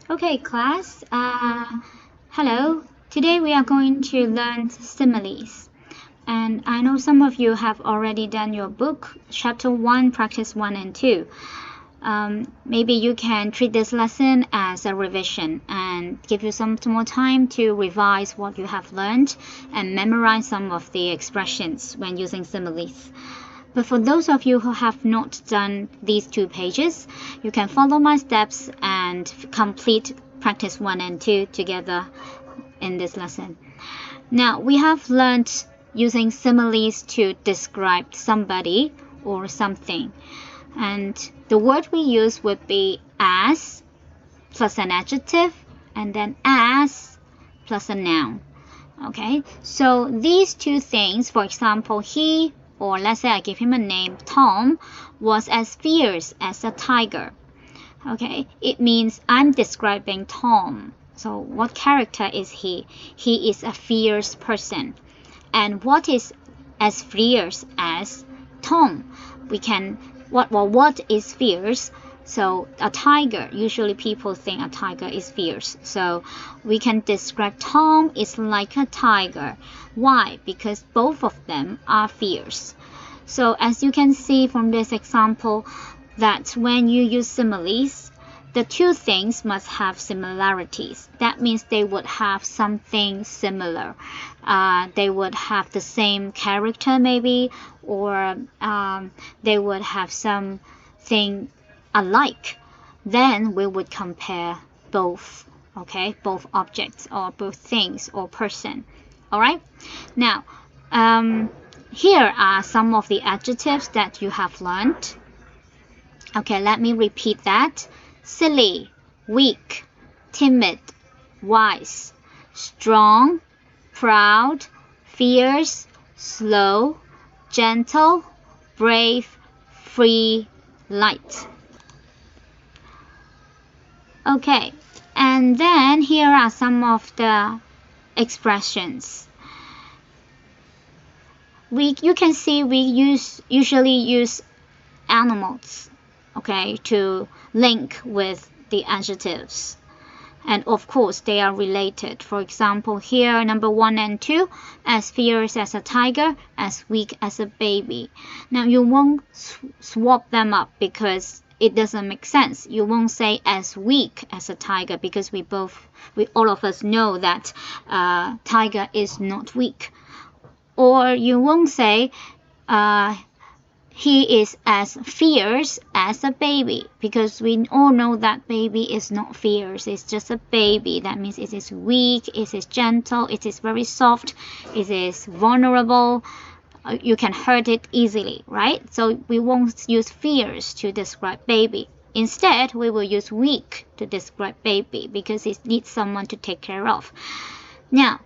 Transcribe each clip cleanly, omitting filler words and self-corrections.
Okay, class. Hello. Today we are going to learn similes. And I know some of you have already done your book, Ch1 Practice 1 and 2. Maybe you can treat this lesson as a revision and give you some more time to revise what you have learned and memorize some of the expressions when using similes. But for those of you who have not done these 2 pages, you can follow my steps and complete practice 1 and 2 together in this lesson. Now, we have learned using similes to describe somebody or something. And the word we use would be as plus an adjective and then as plus a noun. Okay, so these 2 things, for example, he, or let's say I give him a name, Tom, was as fierce as a tiger. Okay, it means I'm describing Tom. So what character is he? He is a fierce person. And what is as fierce as Tom? We can, what is fierce? So a tiger, usually people think a tiger is fierce. So we can describe Tom is like a tiger. Why? Because both of them are fierce. So as you can see from this example, that when you use similes, the 2 things must have similarities. That means they would have something similar. They would have the same character maybe, or they would have something alike. Then we would compare both, okay, both objects or both things or person. All right. Now, here are some of the adjectives that you have learned. Okay, let me repeat that. Silly, weak, timid, wise, strong, proud, fierce, slow, gentle, brave, free, light. Okay, and then here are some of the expressions. You can see we usually use animals, okay, to link with the adjectives. And of course, they are related. For example, here, number 1 and 2, as fierce as a tiger, as weak as a baby. Now, you won't swap them up because it doesn't make sense. You won't say as weak as a tiger because all of us know that tiger is not weak. Or you won't say he is as fierce as a baby because we all know that baby is not fierce. It's just a baby. That means it is weak, it is gentle, it is very soft, it is vulnerable. You can hurt it easily, right? So we won't use fierce to describe baby. Instead, we will use weak to describe baby because it needs someone to take care of. Now,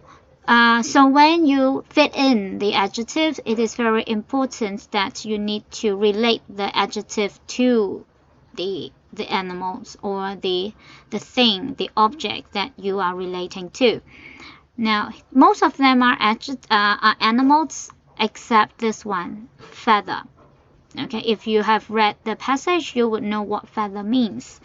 so when you fit in the adjectives, it is very important that you need to relate the adjective to the animals or the thing, the object that you are relating to. Now, most of them are animals except this one, feather. Okay, if you have read the passage, you would know what feather means.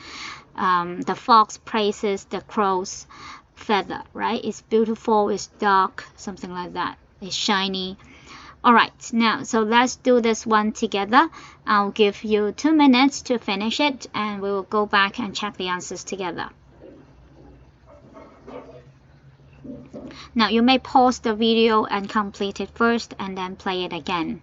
The fox praises the crow's feather, right? It's beautiful, it's dark, something like that. It's shiny. All right, now, so let's do this one together. I'll give you 2 minutes to finish it, and we will go back and check the answers together. Now, you may pause the video and complete it first, and then play it again.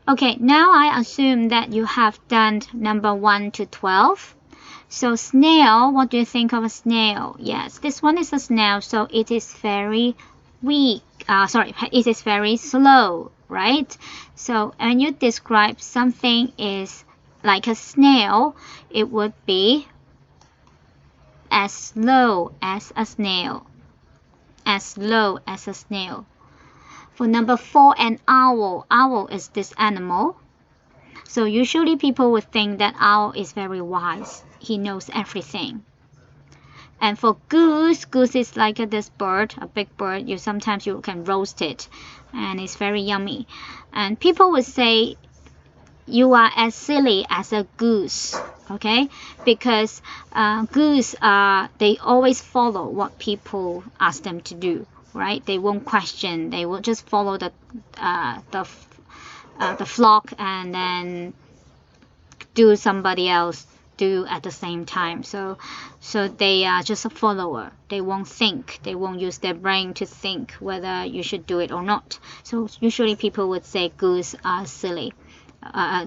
Okay, now I assume that you have done number 1 to 12. So snail, what do you think of a snail? Yes, this one is a snail, so it is very weak. It is very slow, right? So when you describe something is like a snail, it would be as slow as a snail. As slow as a snail. For number 4, an owl. Owl is this animal. So usually people would think that owl is very wise. He knows everything. And for goose, goose is like this bird, a big bird. Sometimes you can roast it, and it's very yummy. And people would say you are as silly as a goose, okay? Because goose they always follow what people ask them to do, right? They won't question. They will just follow the flock and then do somebody else do at the same time. So they are just a follower. They won't think. They won't use their brain to think whether you should do it or not. So usually people would say goose are silly.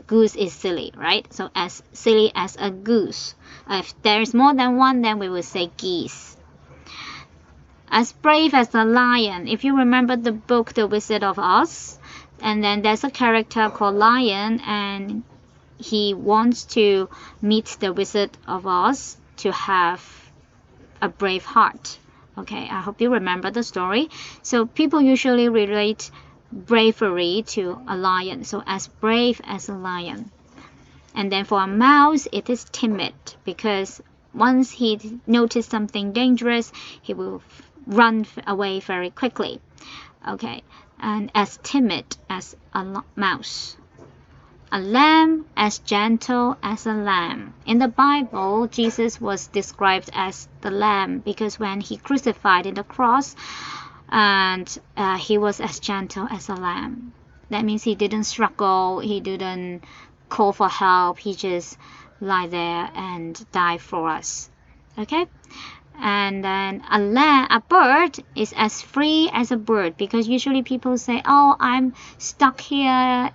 Goose is silly, right? So as silly as a goose. If there's more than one, then we would say geese. As brave as a lion. If you remember the book The Wizard of Oz, and then there's a character called Lion, and he wants to meet the Wizard of Oz to have a brave heart. Okay, I hope you remember the story. So people usually relate bravery to a lion. So as brave as a lion. And then for a mouse, it is timid, because once he notices something dangerous, he will run away very quickly. Okay, and as timid as a mouse. A lamb as gentle as a lamb. In the Bible, Jesus was described as the lamb because when he crucified in the cross, and he was as gentle as a lamb. That means he didn't struggle, he didn't call for help, he just lie there and die for us. Okay? And then a bird is as free as a bird, because usually people say, oh, I'm stuck here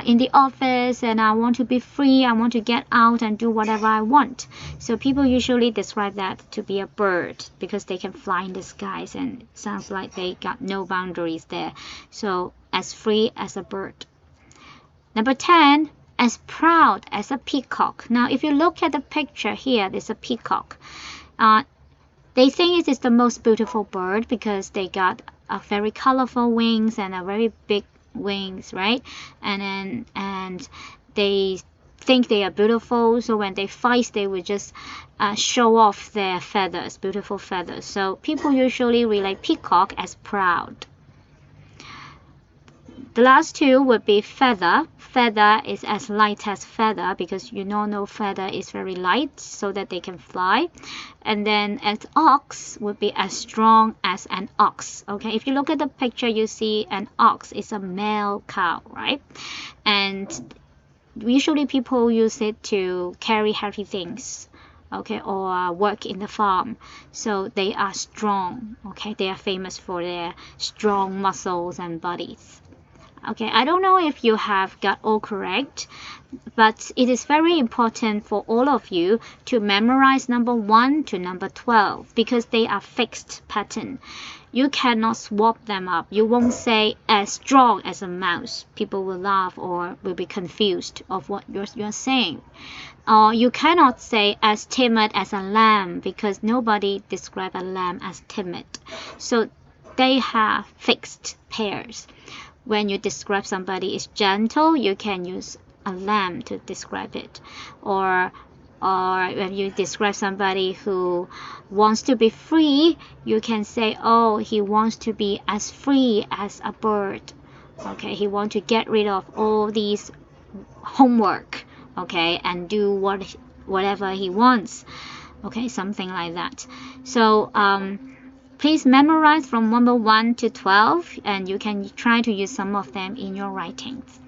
in the office and I want to be free, I want to get out and do whatever I want. So people usually describe that to be a bird because they can fly in the skies and it sounds like they got no boundaries there. So as free as a bird. Number 10, as proud as a peacock. Now if you look at the picture here, there's a peacock. They think it is the most beautiful bird because they got a very colorful wings and a very big wings, right? And they think they are beautiful. So when they fight, they will just show off their feathers, beautiful feathers. So people usually relate peacock as proud. The last two would be feather. Feather is as light as feather because you know feather is very light so that they can fly. And then as ox would be as strong as an ox. Okay, if you look at the picture, you see an ox is a male cow, right? And usually people use it to carry heavy things, okay, or work in the farm. So they are strong, okay? They are famous for their strong muscles and bodies. Okay, I don't know if you have got all correct, but it is very important for all of you to memorize number 1 to number 12 because they are fixed pattern. You cannot swap them up. You won't say as strong as a mouse. People will laugh or will be confused of what you're saying. Or you cannot say as timid as a lamb because nobody describes a lamb as timid. So they have fixed pairs. When you describe somebody is gentle, you can use a lamb to describe it. Or when you describe somebody who wants to be free, you can say, oh, he wants to be as free as a bird. Okay, he wants to get rid of all these homework, okay, and do whatever he wants. Okay, something like that. So please memorize from number 1 to 12 and you can try to use some of them in your writings.